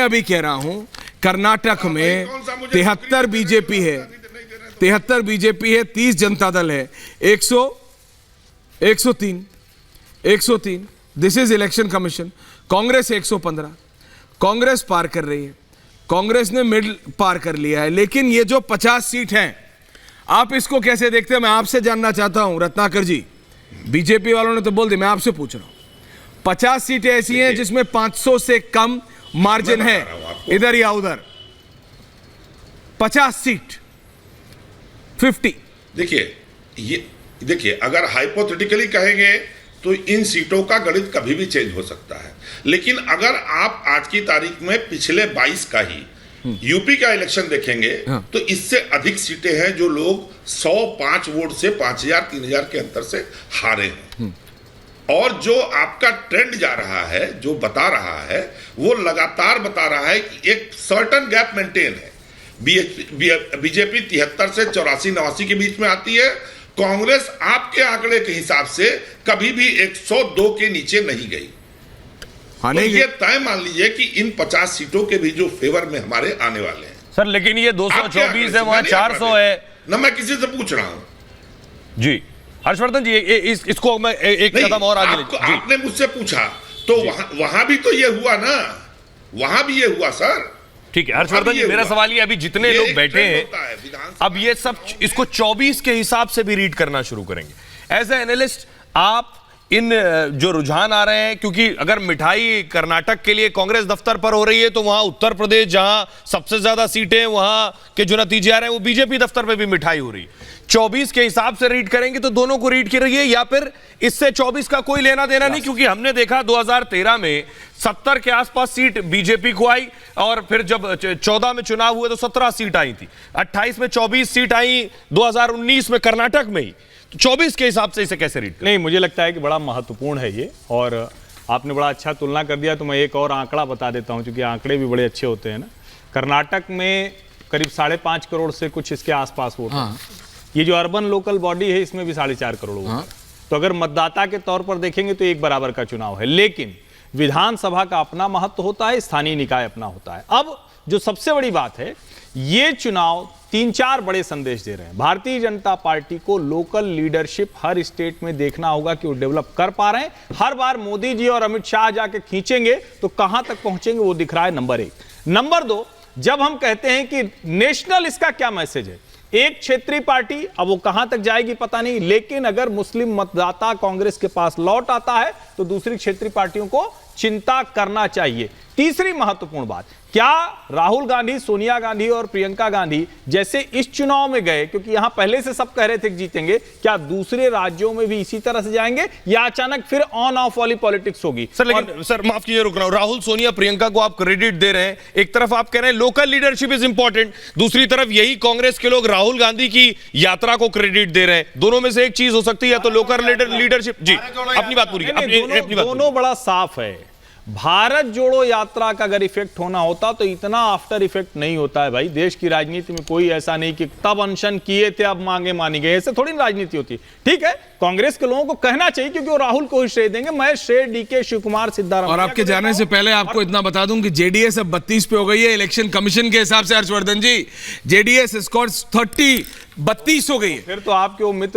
अभी कह रहा हूं कर्नाटक में 73 बीजेपी है, 73 बीजेपी है, 30 जनता दल है, 103। This is election commission. Congress 115, Congress पार कर रही है, कांग्रेस ने मिडिल पार कर लिया है। लेकिन ये जो 50 सीट हैं, आप इसको कैसे देखते हैं? मैं आपसे जानना चाहता हूं रत्नाकर जी। बीजेपी वालों ने तो बोल दिया, मैं आपसे पूछ रहा हूं। 50 सीटें ऐसी हैं जिसमें 500 से कम मार्जिन है, इधर या उधर। 50 सीट 50। देखिए अगर हाइपोथेटिकली कहेंगे तो इन सीटों का गणित कभी भी चेंज हो सकता है, लेकिन अगर आप आज की तारीख में पिछले 22 का ही यूपी का इलेक्शन देखेंगे तो इससे अधिक सीटें हैं जो लोग 105 वोट से 5000 3000 के अंतर से हारे हैं। और जो आपका ट्रेंड जा रहा है, जो बता रहा है, वो लगातार बता रहा है कि एक सर्टन गैप मेंटेन है। बीजेपी 73 से 84-89 के बीच में आती है। कांग्रेस आपके आंकड़े के हिसाब से कभी भी 102 के नीचे नहीं गई। तो ये तय मान लीजिए कि इन 50 सीटों के भी जो फेवर में हमारे आने वाले हैं सर। लेकिन ये 224 है, वहां 400 है ना। मैं किसी से पूछ रहा हूं जी। हर्षवर्धन जी, इसको मैं एक कदम और आगे ले। आपने मुझसे पूछा तो वहां भी तो ये हुआ ना, वहां भी ये हुआ सर। ठीक है हर्षवर्धन जी, मेरा सवाल ये, अभी जितने लोग बैठे हैं, अब ये सब इसको 24 के हिसाब से भी रीड करना शुरू करेंगे। एज ए एनालिस्ट आप इन जो रुझान आ रहे हैं, क्योंकि अगर मिठाई कर्नाटक के लिए कांग्रेस दफ्तर पर हो रही है तो वहां उत्तर प्रदेश जहां सबसे ज्यादा सीटें, वहां के जो नतीजे आ रहे हैं वो बीजेपी दफ्तर पे भी मिठाई हो रही है। 24 के हिसाब से रीड करेंगे तो दोनों को रीड करिए, या फिर इससे 24 का कोई लेना देना नहीं, क्योंकि हमने देखा 2013 में 70 के आसपास सीट बीजेपी को आई, और फिर जब 14 में चुनाव हुए तो 17 सीट आई थी, 28 में 24 सीट आई, 2019 में कर्नाटक में ही। तो 24 के हिसाब से इसे कैसे रीड करें? नहीं, मुझे लगता है कि बड़ा महत्वपूर्ण है ये, और आपने बड़ा अच्छा तुलना कर दिया। तो मैं एक और आंकड़ा बता देता हूं, क्योंकि आंकड़े भी बड़े अच्छे होते हैं ना। कर्नाटक में करीब 5.5 करोड़ से कुछ इसके आसपास वोट है। ये जो अर्बन लोकल बॉडी है इसमें भी 4.5 करोड़ वोट है। तो अगर मतदाता के तौर पर देखेंगे तो एक बराबर का चुनाव है, लेकिन विधानसभा का अपना महत्व होता है, स्थानीय निकाय अपना होता है। अब जो सबसे बड़ी बात है, ये चुनाव 3-4 बड़े संदेश दे रहे हैं। भारतीय जनता पार्टी को लोकल लीडरशिप हर स्टेट में देखना होगा कि वो डेवलप कर पा रहे हैं। हर बार मोदी जी और अमित शाह जाके खींचेंगे तो कहां तक पहुंचेंगे वो दिख रहा है, नंबर 1। नंबर 2, जब हम कहते हैं कि नेशनल, इसका क्या मैसेज है? एक क्षेत्रीय पार्टी, अब वो कहां तक जाएगी पता नहीं, लेकिन अगर मुस्लिम मतदाता कांग्रेस के पास लौट आता है तो दूसरी क्षेत्रीय पार्टियों को चिंता करना चाहिए। तीसरी महत्वपूर्ण बात, क्या राहुल गांधी, सोनिया गांधी और प्रियंका गांधी जैसे इस चुनाव में गए, क्योंकि यहां पहले से सब कह रहे थे कि जीतेंगे, क्या दूसरे राज्यों में भी इसी तरह से जाएंगे या अचानक फिर ऑन ऑफ वाली पॉलिटिक्स होगी? सर लेकिन सर माफ कीजिए, रुक रहा हूं। राहुल, सोनिया, प्रियंका को आप क्रेडिट दे रहे हैं, एक तरफ आप कह रहे हैं लोकल लीडरशिप इज इंपॉर्टेंट, दूसरी तरफ यही कांग्रेस के लोग राहुल गांधी की यात्रा को क्रेडिट दे रहे हैं। दोनों में से एक चीज हो सकती है, या तो लोकल लीडरशिप। जी, अपनी बात पूरी। दोनों बड़ा साफ है। भारत जोड़ो यात्रा का अगर इफेक्ट होना होता तो इतना आफ्टर इफेक्ट नहीं होता है भाई। देश की राजनीति में कोई ऐसा नहीं कि तब अनशन किए थे अब मांगे मानी गए, ऐसे थोड़ी राजनीति होती। ठीक है, कांग्रेस के लोगों को कहना चाहिए, क्योंकि वो राहुल को ही श्रेय देंगे। मैं श्रेय डीके शिवकुमार सिद्धारमैया। और आपके जाने से पहले आपको इतना बता दूं कि जेडीएस अब 32 पे हो गई है इलेक्शन कमीशन के हिसाब से। हर्षवर्धन जी, जेडीएस स्कोर 32 हो गई है। फिर तो आपके वो मित्र